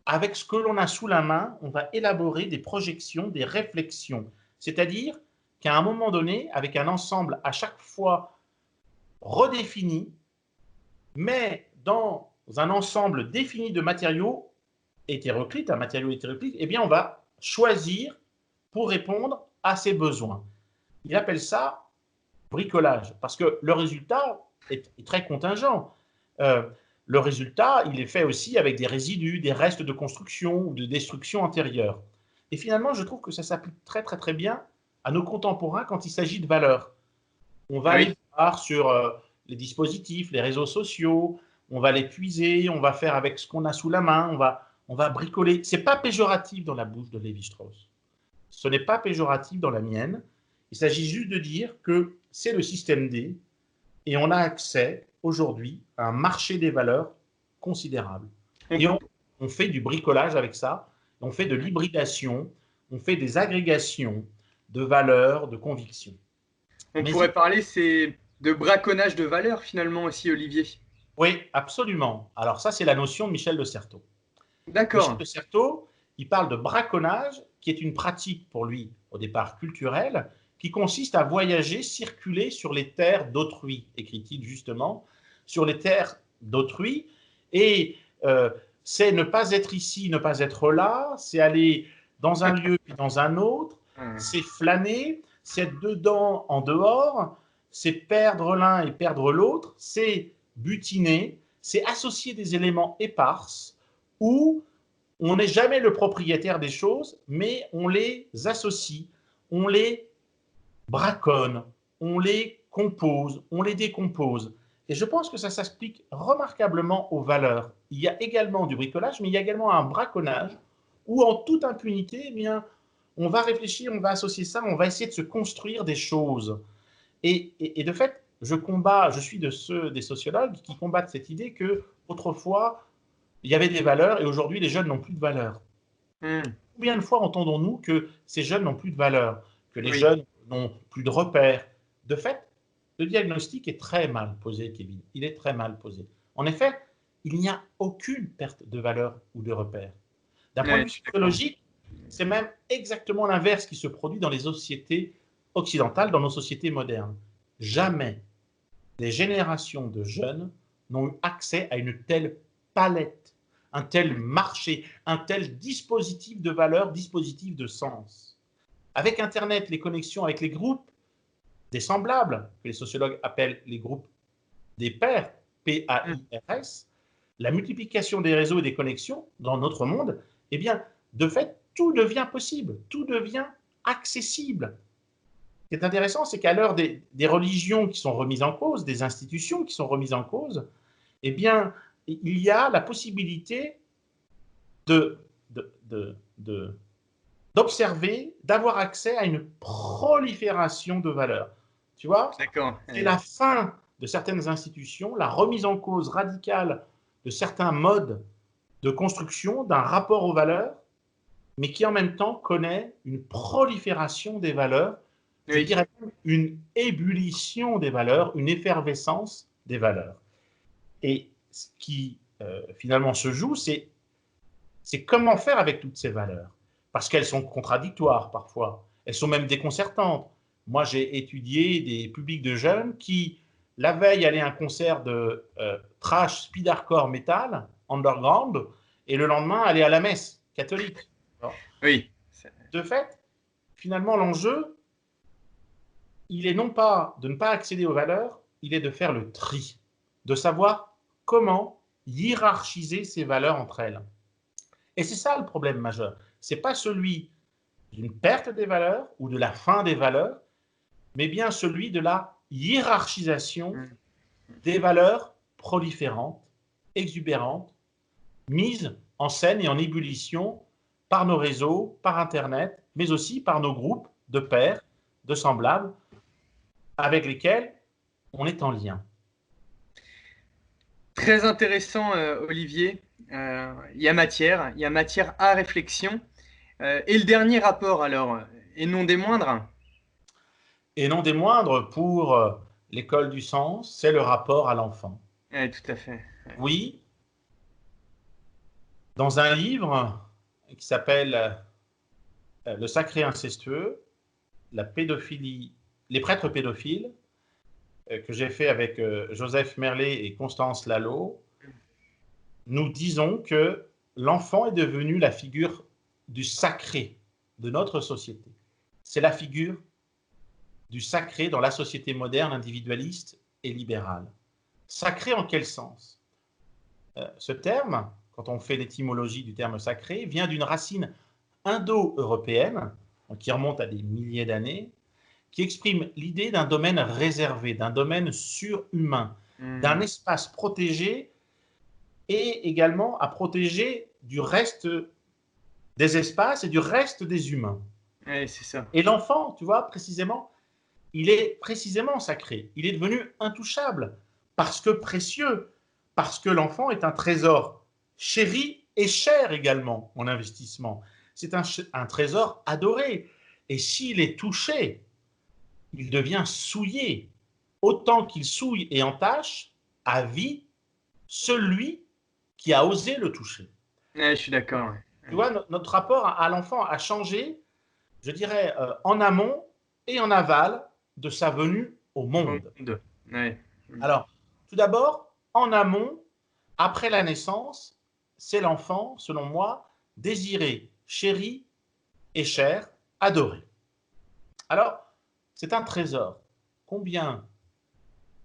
Avec ce que l'on a sous la main, on va élaborer des projections, des réflexions. C'est-à-dire qu'à un moment donné, avec un ensemble à chaque fois redéfini, mais dans un ensemble défini de matériaux hétéroclites, un matériau hétéroclite, eh bien on va choisir pour répondre à ses besoins. Il appelle ça bricolage, parce que le résultat est très contingent. Le résultat, il est fait aussi avec des résidus, des restes de construction ou de destruction antérieure. Et finalement, je trouve que ça s'applique très, très, très bien à nos contemporains quand il s'agit de valeurs. On va aller voir sur les dispositifs, les réseaux sociaux, on va les puiser, on va faire avec ce qu'on a sous la main, on va bricoler. Ce n'est pas péjoratif dans la bouche de Lévi-Strauss. Ce n'est pas péjoratif dans la mienne. Il s'agit juste de dire que c'est le système D et on a accès aujourd'hui à un marché des valeurs considérable. Et on fait du bricolage avec ça, on fait de l'hybridation, on fait des agrégations de valeurs, de convictions. On pourrait parler de braconnage de valeurs finalement aussi, Olivier. Oui, absolument. Alors ça, c'est la notion de Michel de Certeau. D'accord. Michel de Certeau, il parle de braconnage, qui est une pratique pour lui, au départ culturelle, qui consiste à voyager, circuler sur les terres d'autrui, écrit-il justement, sur les terres d'autrui. Et c'est ne pas être ici, ne pas être là, c'est aller dans un lieu puis dans un autre, c'est flâner, c'est être dedans, en dehors, c'est perdre l'un et perdre l'autre, c'est butiner, c'est associer des éléments épars où on n'est jamais le propriétaire des choses, mais on les associe, on les braconne, on les compose, on les décompose. Et je pense que ça s'explique remarquablement aux valeurs. Il y a également du bricolage, mais il y a également un braconnage où, en toute impunité, eh bien, on va réfléchir, on va associer ça, on va essayer de se construire des choses. Et de fait, je suis de ceux des sociologues qui combattent cette idée que autrefois il y avait des valeurs et aujourd'hui les jeunes n'ont plus de valeur. Combien de fois entendons-nous que ces jeunes n'ont plus de valeur, que les jeunes n'ont plus de repères? De fait, le diagnostic est très mal posé, Kevin. Il est très mal posé. En effet, il n'y a aucune perte de valeur ou de repères. D'un point de vue psychologique, c'est même exactement l'inverse qui se produit dans les sociétés occidentales, dans nos sociétés modernes. Jamais les générations de jeunes n'ont eu accès à une telle palette, un tel marché, un tel dispositif de valeur, dispositif de sens. Avec Internet, les connexions avec les groupes des semblables, que les sociologues appellent les groupes des pairs, P-A-I-R-S, la multiplication des réseaux et des connexions dans notre monde, eh bien, de fait, tout devient possible, tout devient accessible. Ce qui est intéressant, c'est qu'à l'heure des religions qui sont remises en cause, des institutions qui sont remises en cause, eh bien, il y a la possibilité d'observer, d'avoir accès à une prolifération de valeurs. Tu vois, c'est la fin de certaines institutions, la remise en cause radicale de certains modes de construction, d'un rapport aux valeurs, mais qui en même temps connaît une prolifération des valeurs, je dirais même une ébullition des valeurs, une effervescence des valeurs. Et ce qui finalement se joue, c'est comment faire avec toutes ces valeurs. Parce qu'elles sont contradictoires parfois, elles sont même déconcertantes. Moi, j'ai étudié des publics de jeunes qui, la veille, allaient à un concert de trash, speed hardcore metal, underground, et le lendemain, allaient à la messe catholique. Alors, de fait, finalement, l'enjeu, il est non pas de ne pas accéder aux valeurs, il est de faire le tri, de savoir comment hiérarchiser ces valeurs entre elles. Et c'est ça le problème majeur. Ce n'est pas celui d'une perte des valeurs ou de la fin des valeurs, mais bien celui de la hiérarchisation des valeurs proliférantes, exubérantes, mises en scène et en ébullition par nos réseaux, par Internet, mais aussi par nos groupes de pairs, de semblables, avec lesquels on est en lien. Très intéressant, Olivier. Il y a matière à réflexion. Et le dernier rapport, alors, et non des moindres? Et non des moindres pour l'école du sens, c'est le rapport à l'enfant. Oui, tout à fait. Oui, dans un livre qui s'appelle Le sacré incestueux, la pédophilie, les prêtres pédophiles, que j'ai fait avec Joseph Merlet et Constance Lalo, nous disons que l'enfant est devenu la figure du sacré de notre société. C'est la figure du sacré dans la société moderne, individualiste et libérale. Sacré en quel sens? Ce terme, quand on fait l'étymologie du terme sacré, vient d'une racine indo-européenne, qui remonte à des milliers d'années, qui exprime l'idée d'un domaine réservé, d'un domaine surhumain, d'un espace protégé et également à protéger du reste des espaces et du reste des humains. Oui, c'est ça. Et l'enfant, tu vois, précisément, il est précisément sacré. Il est devenu intouchable parce que précieux, parce que l'enfant est un trésor chéri et cher également en investissement. C'est un trésor adoré. Et s'il est touché, il devient souillé. Autant qu'il souille et entache à vie celui qui a osé le toucher. Ouais, je suis d'accord. Tu vois, notre rapport à l'enfant a changé, je dirais, en amont et en aval de sa venue au monde. Ouais. Alors, tout d'abord, en amont, après la naissance, c'est l'enfant, selon moi, désiré, chéri et cher, adoré. Alors, c'est un trésor. Combien,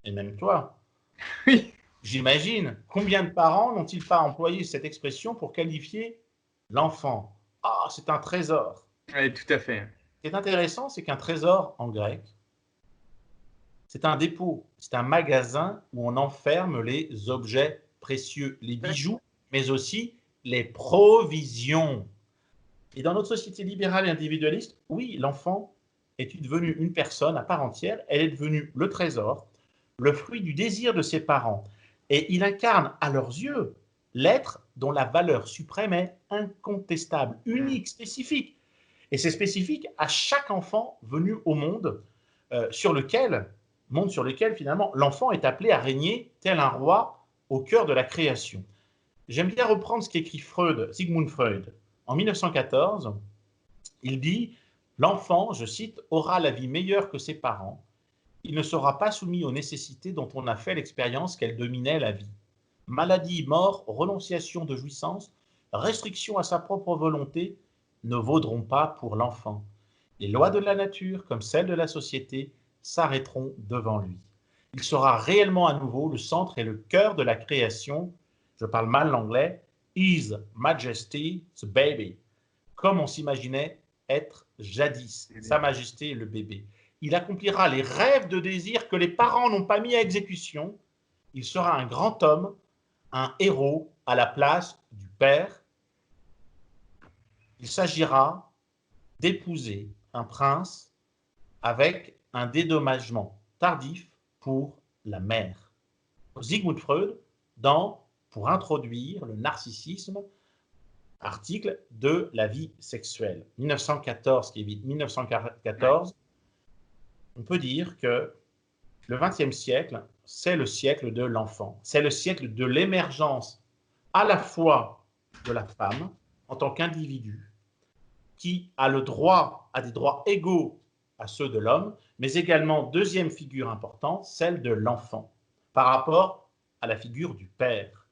et même toi, Oui. j'imagine, combien de parents n'ont-ils pas employé cette expression pour qualifier l'enfant? Ah, c'est un trésor. Oui, tout à fait. Ce qui est intéressant, c'est qu'un trésor en grec, c'est un dépôt, c'est un magasin où on enferme les objets précieux, les bijoux, mais aussi les provisions. Et dans notre société libérale et individualiste, oui, l'enfant est devenu une personne à part entière, elle est devenue le trésor, le fruit du désir de ses parents. Et il incarne à leurs yeux l'être dont la valeur suprême est incontestable, unique, spécifique. Et c'est spécifique à chaque enfant venu au monde, monde sur lequel finalement l'enfant est appelé à régner tel un roi au cœur de la création. J'aime bien reprendre ce qu'écrit Freud, Sigmund Freud. En 1914, il dit « L'enfant, je cite, aura la vie meilleure que ses parents. Il ne sera pas soumis aux nécessités dont on a fait l'expérience qu'elles dominaient la vie. Maladie, mort, renonciation de jouissance, restriction à sa propre volonté ne vaudront pas pour l'enfant. Les lois de la nature, comme celles de la société, s'arrêteront devant lui. Il sera réellement à nouveau le centre et le cœur de la création. Je parle mal l'anglais. His Majesty's baby. Comme on s'imaginait être jadis, Sa Majesté le bébé. Il accomplira les rêves de désir que les parents n'ont pas mis à exécution. Il sera un grand homme, un héros à la place du père. Il s'agira d'épouser un prince avec un dédommagement tardif pour la mère. Sigmund Freud, pour introduire le narcissisme, article de la vie sexuelle. 1914, qui est vite 1914, on peut dire que le XXe siècle, c'est le siècle de l'enfant. C'est le siècle de l'émergence à la fois de la femme en tant qu'individu qui a le droit à des droits égaux à ceux de l'homme, mais également, deuxième figure importante, celle de l'enfant par rapport à la figure du père.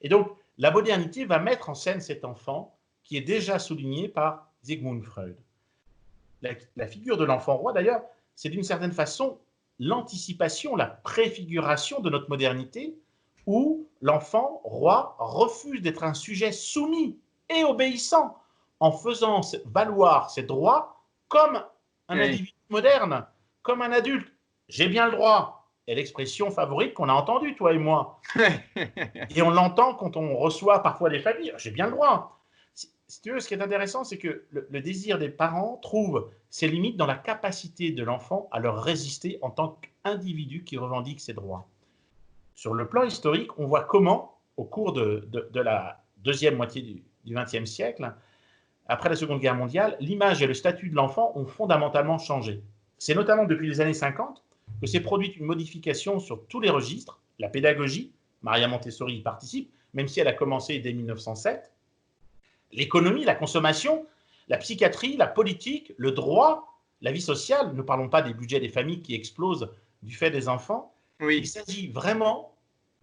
Et donc, la modernité va mettre en scène cet enfant qui est déjà souligné par Sigmund Freud. La figure de l'enfant roi, d'ailleurs, c'est d'une certaine façon l'anticipation, la préfiguration de notre modernité, où l'enfant roi refuse d'être un sujet soumis et obéissant, en faisant valoir ses droits comme un individu moderne, comme un adulte. J'ai bien le droit, est l'expression favorite qu'on a entendue, toi et moi. Et on l'entend quand on reçoit parfois des familles. J'ai bien le droit. Si tu veux, ce qui est intéressant, c'est que le désir des parents trouve ses limites dans la capacité de l'enfant à leur résister en tant qu'individu qui revendique ses droits. Sur le plan historique, on voit comment, au cours de la deuxième moitié du XXe siècle, après la Seconde Guerre mondiale, l'image et le statut de l'enfant ont fondamentalement changé. C'est notamment depuis les années 50 que s'est produite une modification sur tous les registres. La pédagogie, Maria Montessori y participe, même si elle a commencé dès 1907. L'économie, la consommation, la psychiatrie, la politique, le droit, la vie sociale. Ne parlons pas des budgets des familles qui explosent du fait des enfants. Oui. Il s'agit vraiment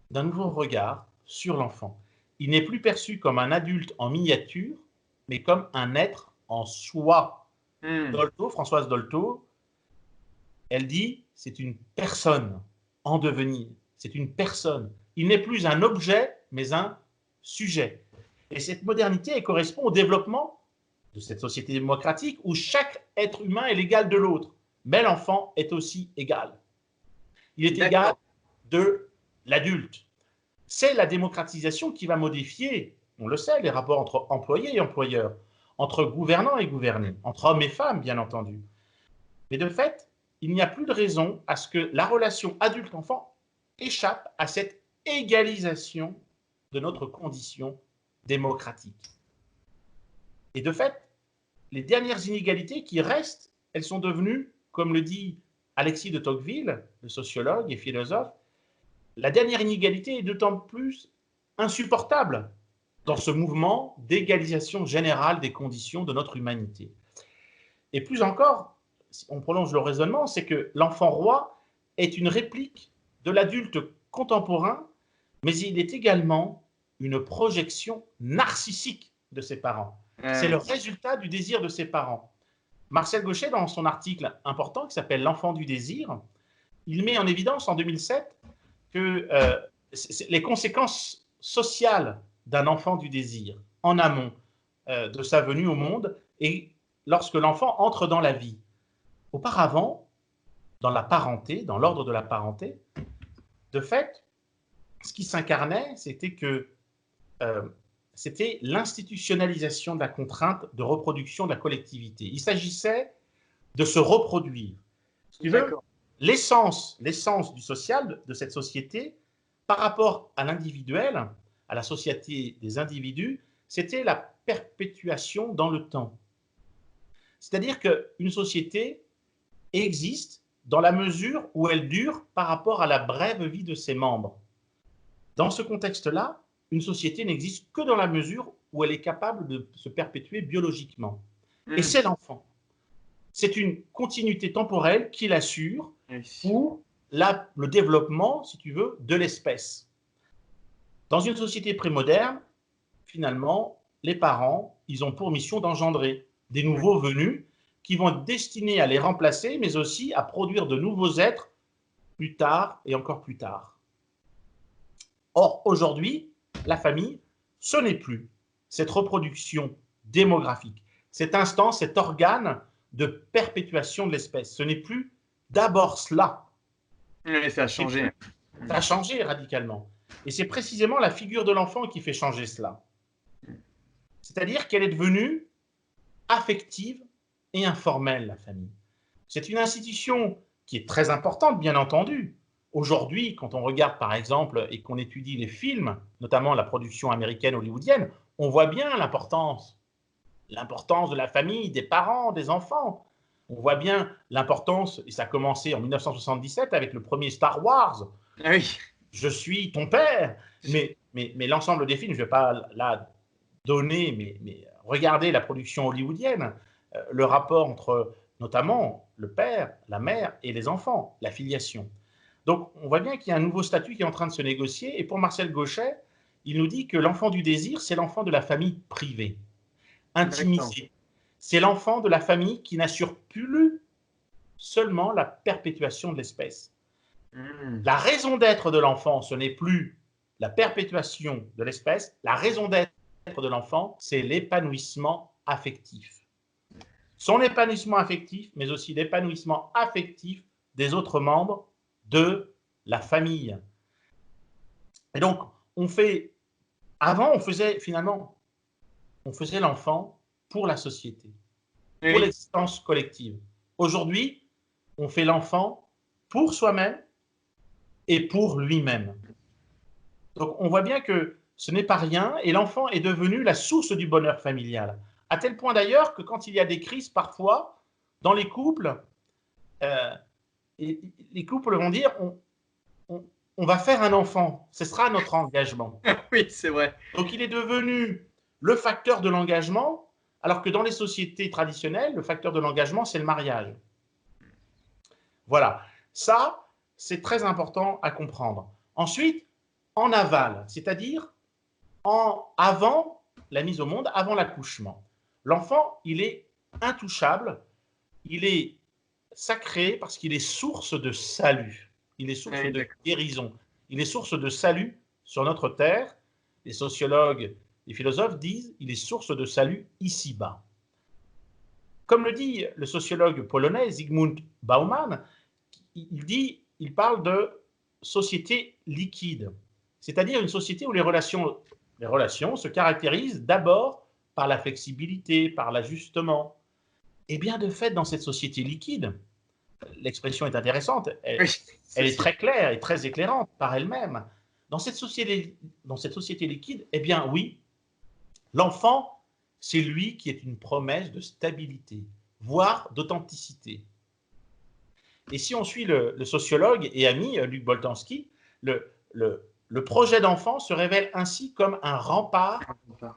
d'un nouveau regard sur l'enfant. Il n'est plus perçu comme un adulte en miniature, mais comme un être en soi. Dolto, Françoise Dolto, elle dit, c'est une personne en devenir, c'est une personne. Il n'est plus un objet, mais un sujet. Et cette modernité, elle correspond au développement de cette société démocratique où chaque être humain est l'égal de l'autre. Mais l'enfant est aussi égal. Il est égal de l'adulte. C'est la démocratisation qui va modifier, on le sait, les rapports entre employés et employeurs, entre gouvernants et gouvernés, entre hommes et femmes, bien entendu. Mais de fait, il n'y a plus de raison à ce que la relation adulte-enfant échappe à cette égalisation de notre condition démocratique. Et de fait, les dernières inégalités qui restent, elles sont devenues, comme le dit Alexis de Tocqueville, le sociologue et philosophe, la dernière inégalité est d'autant plus insupportable dans ce mouvement d'égalisation générale des conditions de notre humanité. Et plus encore, si on prolonge le raisonnement, c'est que l'enfant roi est une réplique de l'adulte contemporain, mais il est également une projection narcissique de ses parents. C'est le résultat du désir de ses parents. Marcel Gauchet, dans son article important qui s'appelle « L'enfant du désir », il met en évidence en 2007 que les conséquences sociales d'un enfant du désir en amont de sa venue au monde et lorsque l'enfant entre dans la vie. Auparavant, dans la parenté, dans l'ordre de la parenté, de fait, ce qui s'incarnait, c'était l'institutionnalisation de la contrainte de reproduction de la collectivité. Il s'agissait de se reproduire. Si tu veux, l'essence du social, de cette société, par rapport à l'individuel, à la société des individus, c'était la perpétuation dans le temps. C'est-à-dire qu'une société existe dans la mesure où elle dure par rapport à la brève vie de ses membres. Dans ce contexte-là, une société n'existe que dans la mesure où elle est capable de se perpétuer biologiquement. Et c'est l'enfant. C'est une continuité temporelle qui l'assure pour le développement, si tu veux, de l'espèce. Dans une société prémoderne, finalement, les parents, ils ont pour mission d'engendrer des nouveaux venus qui vont être destinés à les remplacer, mais aussi à produire de nouveaux êtres plus tard et encore plus tard. Or, aujourd'hui, la famille, ce n'est plus cette reproduction démographique, cet instant, cet organe de perpétuation de l'espèce. Ce n'est plus d'abord cela. Oui, ça a changé. Ça a changé radicalement. Et c'est précisément la figure de l'enfant qui fait changer cela. C'est-à-dire qu'elle est devenue affective et informelle, la famille. C'est une institution qui est très importante, bien entendu. Aujourd'hui, quand on regarde par exemple et qu'on étudie les films, notamment la production américaine hollywoodienne, on voit bien l'importance de la famille, des parents, des enfants. On voit bien l'importance, et ça a commencé en 1977 avec le premier Star Wars. Ah oui. Je suis ton père. Mais l'ensemble des films, je ne vais pas là donner, mais regardez la production hollywoodienne, le rapport entre notamment le père, la mère et les enfants, la filiation. Donc, on voit bien qu'il y a un nouveau statut qui est en train de se négocier. Et pour Marcel Gauchet, il nous dit que l'enfant du désir, c'est l'enfant de la famille privée, intimisée. C'est l'enfant de la famille qui n'assure plus seulement la perpétuation de l'espèce. La raison d'être de l'enfant, ce n'est plus la perpétuation de l'espèce. La raison d'être de l'enfant, c'est l'épanouissement affectif. Son épanouissement affectif, mais aussi l'épanouissement affectif des autres membres de la famille. Et donc, avant, on faisait l'enfant pour la société, pour l'existence collective. Aujourd'hui, on fait l'enfant pour soi-même et pour lui-même. Donc, on voit bien que ce n'est pas rien, et l'enfant est devenu la source du bonheur familial. À tel point d'ailleurs que quand il y a des crises, parfois, dans les couples, les couples vont dire on va faire un enfant, ce sera notre engagement. Oui, c'est vrai. Donc il est devenu le facteur de l'engagement, alors que dans les sociétés traditionnelles, le facteur de l'engagement, c'est le mariage. Voilà, ça, c'est très important à comprendre. Ensuite, en aval, c'est-à-dire avant la mise au monde, avant l'accouchement. L'enfant, il est intouchable, il est sacré parce qu'il est source de salut, il est source de guérison, il est source de salut sur notre terre. Les sociologues, les philosophes disent qu'il est source de salut ici-bas. Comme le dit le sociologue polonais Zygmunt Bauman, il parle de société liquide, c'est-à-dire une société où les relations se caractérisent d'abord par la flexibilité, par l'ajustement. Et bien de fait, dans cette société liquide, l'expression est intéressante, elle est très claire et très éclairante par elle-même. Dans cette société liquide, eh bien oui, l'enfant, c'est lui qui est une promesse de stabilité, voire d'authenticité. Et si on suit le sociologue et ami Luc Boltanski, le projet d'enfant se révèle ainsi comme un rempart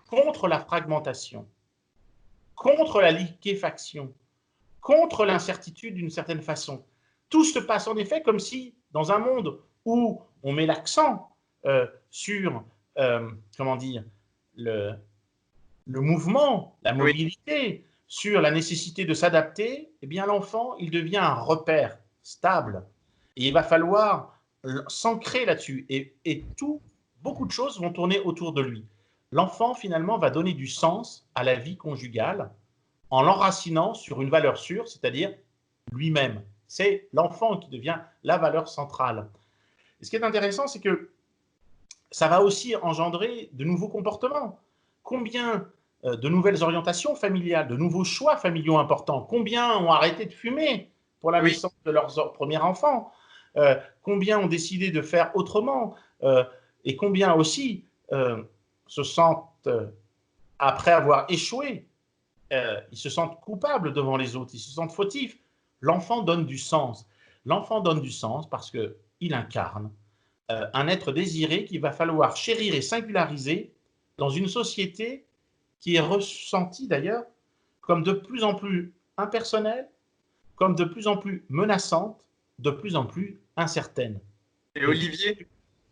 contre la fragmentation, contre la liquéfaction, contre l'incertitude d'une certaine façon. Tout se passe en effet comme si, dans un monde où on met l'accent sur, le mouvement, la mobilité, sur la nécessité de s'adapter, eh bien l'enfant, il devient un repère stable. Et il va falloir s'ancrer là-dessus. Et beaucoup de choses vont tourner autour de lui. L'enfant, finalement, va donner du sens à la vie conjugale en l'enracinant sur une valeur sûre, c'est-à-dire lui-même. C'est l'enfant qui devient la valeur centrale. Et ce qui est intéressant, c'est que ça va aussi engendrer de nouveaux comportements. Combien de nouvelles orientations familiales, de nouveaux choix familiaux importants? Combien ont arrêté de fumer pour la naissance de leur premier enfant? Combien ont décidé de faire autrement? Et combien aussi se sentent, après avoir échoué, ils se sentent coupables devant les autres, ils se sentent fautifs. L'enfant donne du sens. L'enfant donne du sens parce qu'il incarne un être désiré qu'il va falloir chérir et singulariser dans une société qui est ressentie d'ailleurs comme de plus en plus impersonnelle, comme de plus en plus menaçante, de plus en plus incertaine. Et Olivier,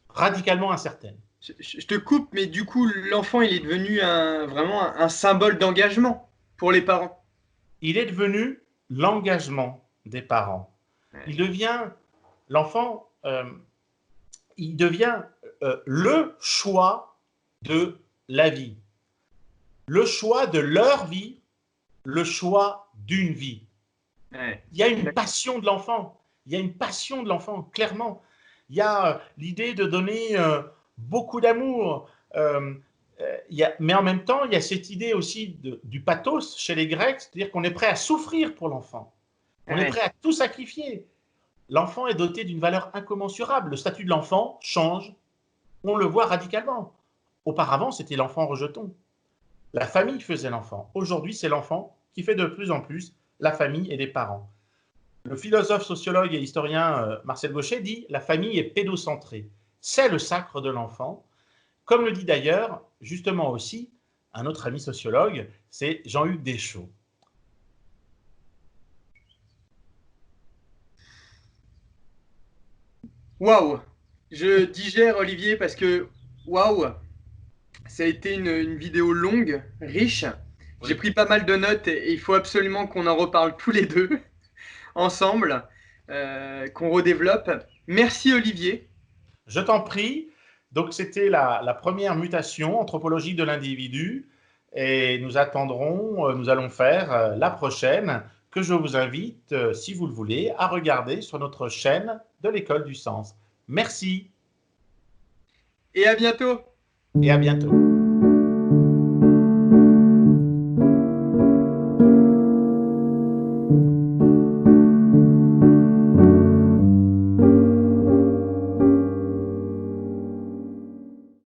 radicalement incertaine. Je te coupe, mais du coup, l'enfant, il est devenu vraiment un symbole d'engagement pour les parents. Il est devenu l'engagement des parents. Il devient, l'enfant, il devient le choix de la vie, le choix de leur vie, le choix d'une vie. Ouais. Il y a une passion de l'enfant, il y a une passion de l'enfant, clairement. Il y a l'idée de donner beaucoup d'amour, mais en même temps, il y a cette idée aussi du pathos chez les Grecs, c'est-à-dire qu'on est prêt à souffrir pour l'enfant, on est prêt à tout sacrifier. L'enfant est doté d'une valeur incommensurable, le statut de l'enfant change, on le voit radicalement. Auparavant, c'était l'enfant rejeton. La famille faisait l'enfant. Aujourd'hui, c'est l'enfant qui fait de plus en plus la famille et les parents. Le philosophe, sociologue et historien Marcel Gauchet dit « La famille est pédocentrée ». C'est le sacre de l'enfant. Comme le dit d'ailleurs, justement aussi, un autre ami sociologue, c'est Jean-Hugues Deschaux. Waouh! Je digère, Olivier, parce que waouh! Ça a été une vidéo longue, riche. Oui. J'ai pris pas mal de notes et il faut absolument qu'on en reparle tous les deux ensemble, qu'on redéveloppe. Merci, Olivier. Je t'en prie. Donc, c'était la première mutation anthropologique de l'individu. Et nous attendrons, nous allons faire la prochaine, que je vous invite, si vous le voulez, à regarder sur notre chaîne de l'École du Sens. Merci. Et à bientôt. Et à bientôt.